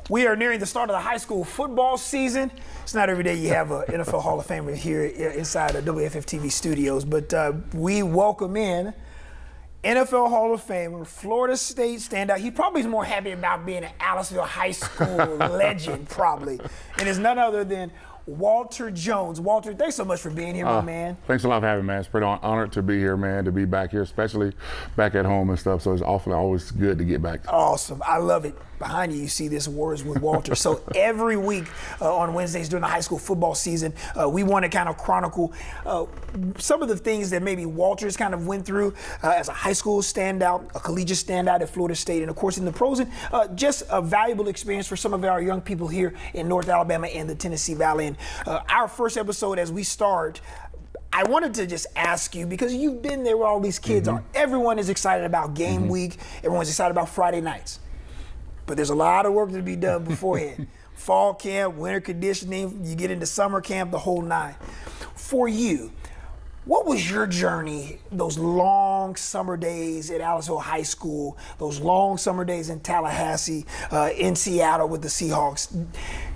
We are nearing the start of the high school football season. It's not every day you have an NFL Hall of Famer here inside the WAFF-TV studios, but we welcome in NFL Hall of Famer, Florida State standout. He probably is more happy about being an Aliceville High School legend, probably. And it's none other than Walter Jones. Walter, thanks so much for being here, my man. Thanks a lot for having me, man. It's pretty honored to be here, man, to be back here, especially back at home and stuff. So it's always good to get back. Awesome. I love it. Behind you see this Words with Walter. So every week on Wednesdays during the high school football season, we want to kind of chronicle some of the things that maybe Walter's kind of went through as a high school standout, a collegiate standout at Florida State, and of course in the pros, and just a valuable experience for some of our young people here in North Alabama and the Tennessee Valley. And our first episode as we start, I wanted to just ask you, because you've been there where all these kids are. Everyone is excited about game week. Everyone's excited about Friday nights. But there's a lot of work to be done beforehand. Fall camp, winter conditioning, you get into summer camp, the whole nine. For you, what was your journey, those long summer days at Aliceville High School, those long summer days in Tallahassee, in Seattle with the Seahawks,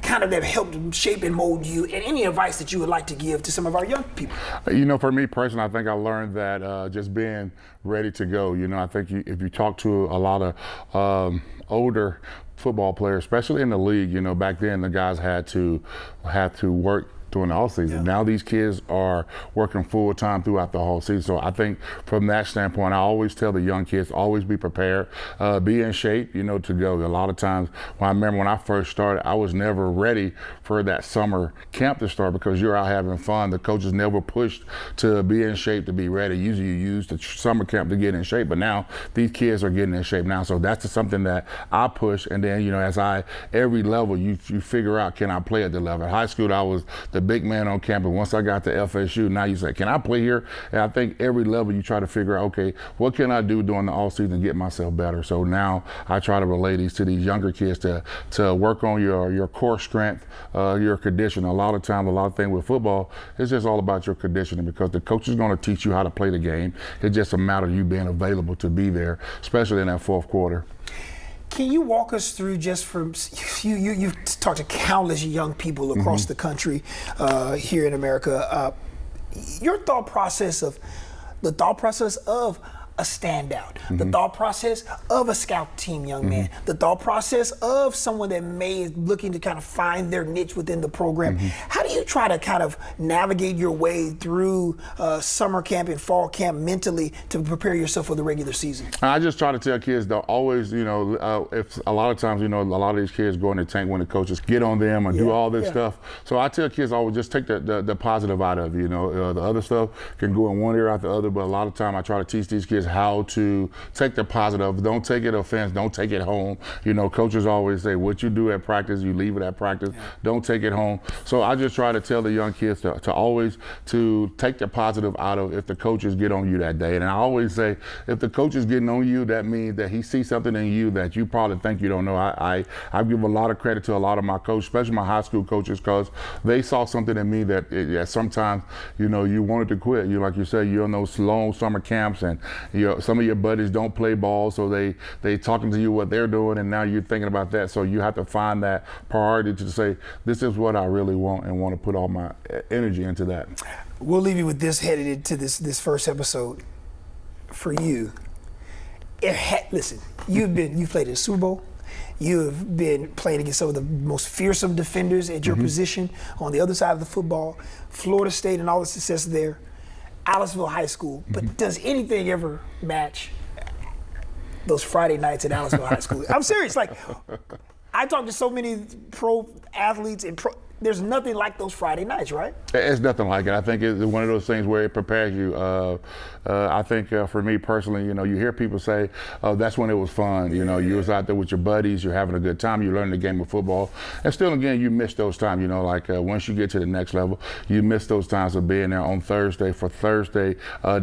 kind of that helped shape and mold you, and any advice that you would like to give to some of our young people? You know, for me personally, I think I learned that just being ready to go. You know, I think if you talk to a lot of older football players, especially in the league, you know, back then the guys had to work during the off season. Now these kids are working full time throughout the whole season. So I think from that standpoint, I always tell the young kids, always be prepared, be in shape, you know, to go. A lot of times, I remember when I first started, I was never ready for that summer camp to start because you're out having fun. The coaches never pushed to be in shape to be ready. Usually you use the summer camp to get in shape, but now these kids are getting in shape now. So that's something that I push. And then, you know, every level you figure out, can I play at the level? At high school, I was the big man on campus. Once I got to FSU, now you say, can I play here? And I think every level you try to figure out, okay, what can I do during the off season to get myself better? So now I try to relay these to these younger kids to work on your core strength, your conditioning. A lot of things with football, it's just all about your conditioning because the coach is going to teach you how to play the game. It's just a matter of you being available to be there, especially in that fourth quarter. Can you walk us through, just from you've talked to countless young people across the country here in America, your thought process of a standout, the thought process of a scout team young man, the thought process of someone that may is looking to kind of find their niche within the program. How do you try to kind of navigate your way through summer camp and fall camp mentally to prepare yourself for the regular season? I just try to tell kids to always, you know, if a lot of times, you know, a lot of these kids go in the tank when the coaches get on them and do all this stuff. So I tell kids always just take the positive out of it. You know, the other stuff can go in one ear out the other, but a lot of time I try to teach these kids how to take the positive. Don't take it offense. Don't take it home. You know, coaches always say, what you do at practice, you leave it at practice. Don't take it home. So I just try to tell the young kids to always to take the positive out of if the coaches get on you that day. And I always say, if the coach is getting on you, that means that he sees something in you that you probably think you don't know. I give a lot of credit to a lot of my coaches, especially my high school coaches, because they saw something in me that sometimes, you know, you wanted to quit. You, like you said, you're in those long summer camps and some of your buddies don't play ball, so they talking to you what they're doing, and now you're thinking about that. So you have to find that priority to say, this is what I really want, and want to put all my energy into that. We'll leave you with this headed into this first episode. For you, listen, you've played in the Super Bowl. You have been playing against some of the most fearsome defenders at your position on the other side of the football. Florida State and all the success there. Aliceville High School, but does anything ever match those Friday nights at Aliceville High School? I'm serious. Like, I talk to so many pro athletes and there's nothing like those Friday nights, right? It's nothing like it. I think it's one of those things where it prepares you. I think for me personally, you know, you hear people say, that's when it was fun. You know, you was out there with your buddies, you're having a good time, you learn the game of football. And still, again, you miss those times, you know, like once you get to the next level, you miss those times of being there on Thursday for Thursday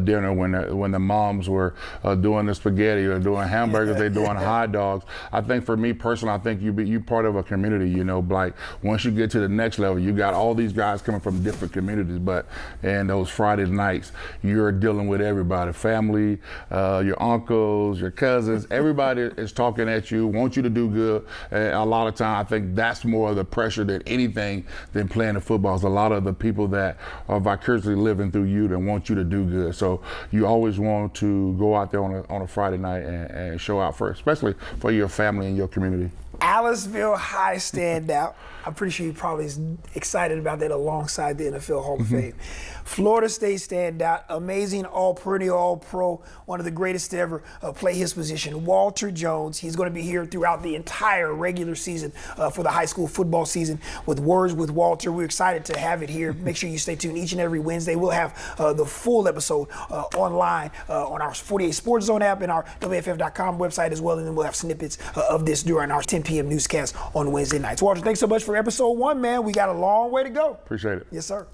dinner when the moms were doing the spaghetti or doing hamburgers, they're doing hot dogs. I think for me personally, I think you part of a community, you know, like once you get to the next next level. You got all these guys coming from different communities, but in those Friday nights, you're dealing with everybody, family, your uncles, your cousins, everybody is talking at you, want you to do good. And a lot of time, I think that's more of the pressure than anything than playing the football. It's a lot of the people that are vicariously living through you that want you to do good. So you always want to go out there on a Friday night and show out for, especially for your family and your community. Aliceville High standout. I'm pretty sure you're probably excited about that alongside the NFL Hall of Fame. Florida State standout, amazing all-perennial, all-pro, one of the greatest to ever play his position, Walter Jones. He's going to be here throughout the entire regular season for the high school football season with Words with Walter. We're excited to have it here. Make sure you stay tuned each and every Wednesday. We'll have the full episode online on our 48 Sports Zone app and our WAFF.com website as well, and then we'll have snippets of this during our 10 p.m. newscast on Wednesday nights. Walter, thanks so much for episode 1, man. We got a long way to go. Appreciate it. Yes, sir.